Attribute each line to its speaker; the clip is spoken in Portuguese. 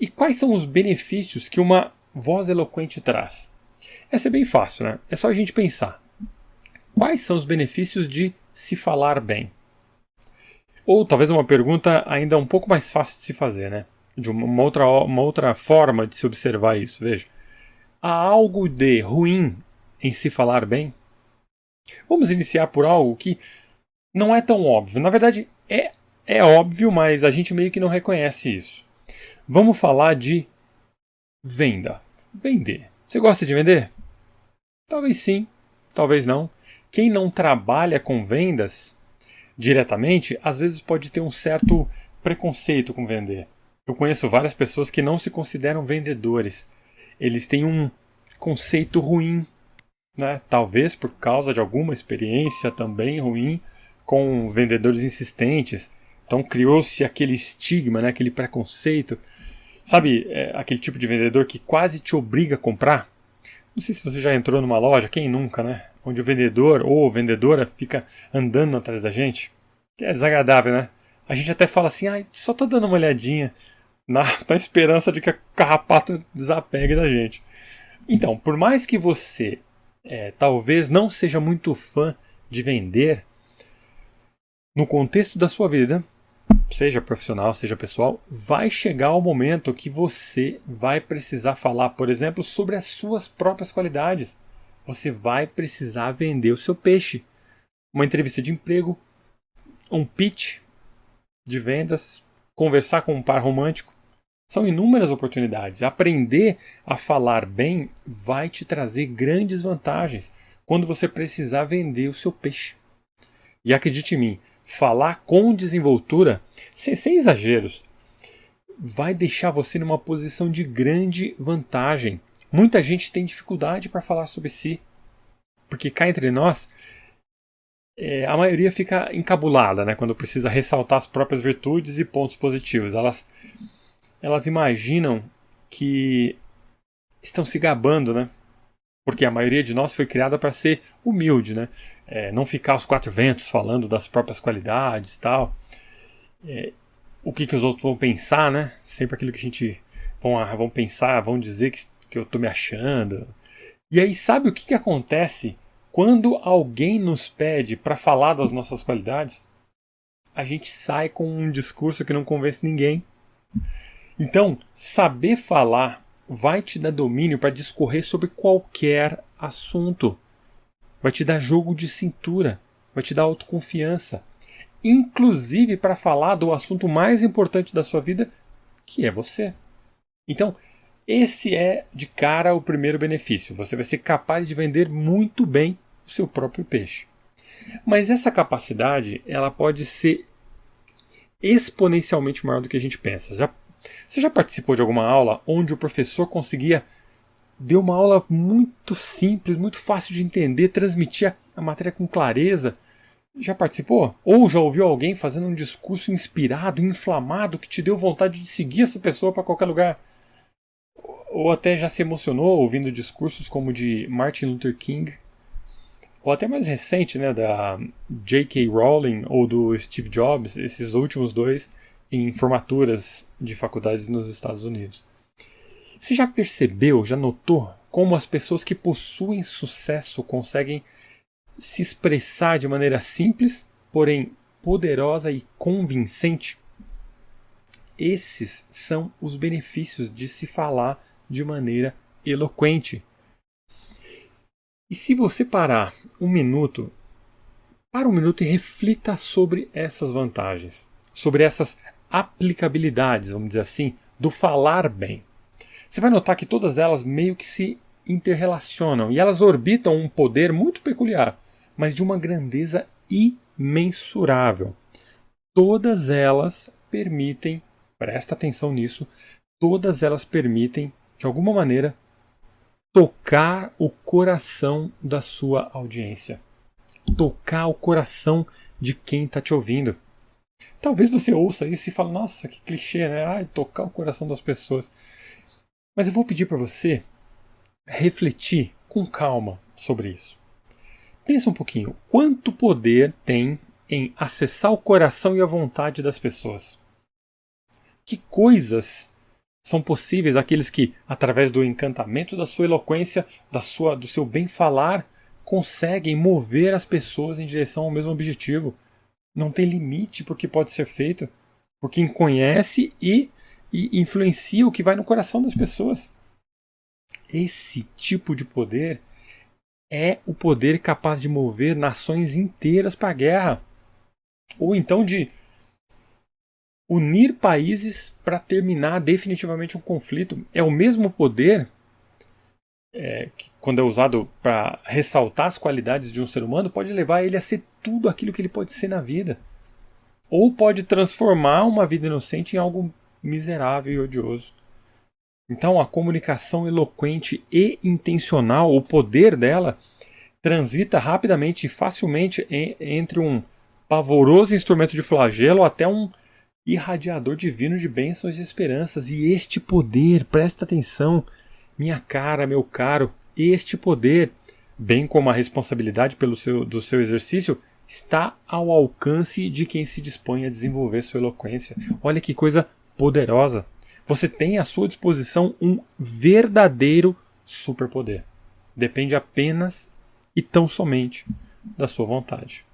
Speaker 1: E quais são os benefícios que uma voz eloquente traz? Essa é bem fácil, né? É só a gente pensar. Quais são os benefícios de se falar bem? Ou talvez uma pergunta ainda um pouco mais fácil de se fazer, né? De uma outra forma de se observar isso. Veja, há algo de ruim em se falar bem? Vamos iniciar por algo que não é tão óbvio. Na verdade, é óbvio, mas a gente meio que não reconhece isso. Vamos falar de venda. Vender. Você gosta de vender? Talvez sim, talvez não. Quem não trabalha com vendas diretamente, às vezes pode ter um certo preconceito com vender. Eu conheço várias pessoas que não se consideram vendedores. Eles têm um conceito ruim, né? Talvez por causa de alguma experiência também ruim com vendedores insistentes. Então criou-se aquele estigma, né? Aquele preconceito. Sabe, aquele tipo de vendedor que quase te obriga a comprar? Não sei se você já entrou numa loja, quem nunca, né? Onde o vendedor ou a vendedora fica andando atrás da gente. Que é desagradável, né? A gente até fala assim, só tô dando uma olhadinha na esperança de que a carrapato desapegue da gente. Então, por mais que você talvez não seja muito fã de vender, no contexto da sua vida, seja profissional, seja pessoal, vai chegar o momento que você vai precisar falar, por exemplo, sobre as suas próprias qualidades. Você vai precisar vender o seu peixe. Uma entrevista de emprego, um pitch de vendas, conversar com um par romântico. São inúmeras oportunidades. Aprender a falar bem vai te trazer grandes vantagens quando você precisar vender o seu peixe. E acredite em mim, falar com desenvoltura, sem exageros, vai deixar você numa posição de grande vantagem. Muita gente tem dificuldade para falar sobre si, porque cá entre nós, a maioria fica encabulada, né, quando precisa ressaltar as próprias virtudes e pontos positivos. Elas imaginam que estão se gabando, né? Porque a maioria de nós foi criada para ser humilde, né? Não ficar aos quatro ventos falando das próprias qualidades e tal. O que os outros vão pensar, né? Sempre aquilo que a gente vão pensar, vão dizer que eu estou me achando. E aí, sabe o que acontece quando alguém nos pede para falar das nossas qualidades? A gente sai com um discurso que não convence ninguém. Então, saber falar vai te dar domínio para discorrer sobre qualquer assunto. Vai te dar jogo de cintura, vai te dar autoconfiança. Inclusive para falar do assunto mais importante da sua vida, que é você. Então, esse é de cara o primeiro benefício. Você vai ser capaz de vender muito bem o seu próprio peixe. Mas essa capacidade, ela pode ser exponencialmente maior do que a gente pensa. Você já participou de alguma aula onde o professor conseguia dar uma aula muito simples, muito fácil de entender, transmitir a matéria com clareza? Já participou? Ou já ouviu alguém fazendo um discurso inspirado, inflamado, que te deu vontade de seguir essa pessoa para qualquer lugar? Ou até já se emocionou ouvindo discursos como o de Martin Luther King? Ou até mais recente, né, da J.K. Rowling ou do Steve Jobs, esses últimos dois em formaturas de faculdades nos Estados Unidos. Você já percebeu, já notou como as pessoas que possuem sucesso conseguem se expressar de maneira simples, porém poderosa e convincente? Esses são os benefícios de se falar de maneira eloquente. E se você parar um minuto, para um minuto e reflita sobre essas vantagens, sobre essas aplicabilidades, vamos dizer assim, do falar bem. Você vai notar que todas elas meio que se interrelacionam e elas orbitam um poder muito peculiar, mas de uma grandeza imensurável. Todas elas permitem, presta atenção nisso, todas elas permitem, de alguma maneira, tocar o coração da sua audiência. Tocar o coração de quem está te ouvindo. Talvez você ouça isso e fale, nossa, que clichê, né? Tocar o coração das pessoas. Mas eu vou pedir para você refletir com calma sobre isso. Pensa um pouquinho, quanto poder tem em acessar o coração e a vontade das pessoas? Que coisas São possíveis aqueles que, através do encantamento da sua eloquência, do seu bem falar, conseguem mover as pessoas em direção ao mesmo objetivo. Não tem limite para o que pode ser feito por quem conhece e influencia o que vai no coração das pessoas. Esse tipo de poder é o poder capaz de mover nações inteiras para a guerra. Ou então de unir países para terminar definitivamente um conflito. É o mesmo poder que, quando é usado para ressaltar as qualidades de um ser humano, pode levar ele a ser tudo aquilo que ele pode ser na vida. Ou pode transformar uma vida inocente em algo miserável e odioso. Então a comunicação eloquente e intencional, o poder dela, transita rapidamente e facilmente entre um pavoroso instrumento de flagelo até um irradiador divino de bênçãos e esperanças. E este poder, presta atenção, minha cara, meu caro, este poder, bem como a responsabilidade do seu exercício, está ao alcance de quem se dispõe a desenvolver sua eloquência. Olha que coisa poderosa. Você tem à sua disposição um verdadeiro superpoder. Depende apenas e tão somente da sua vontade.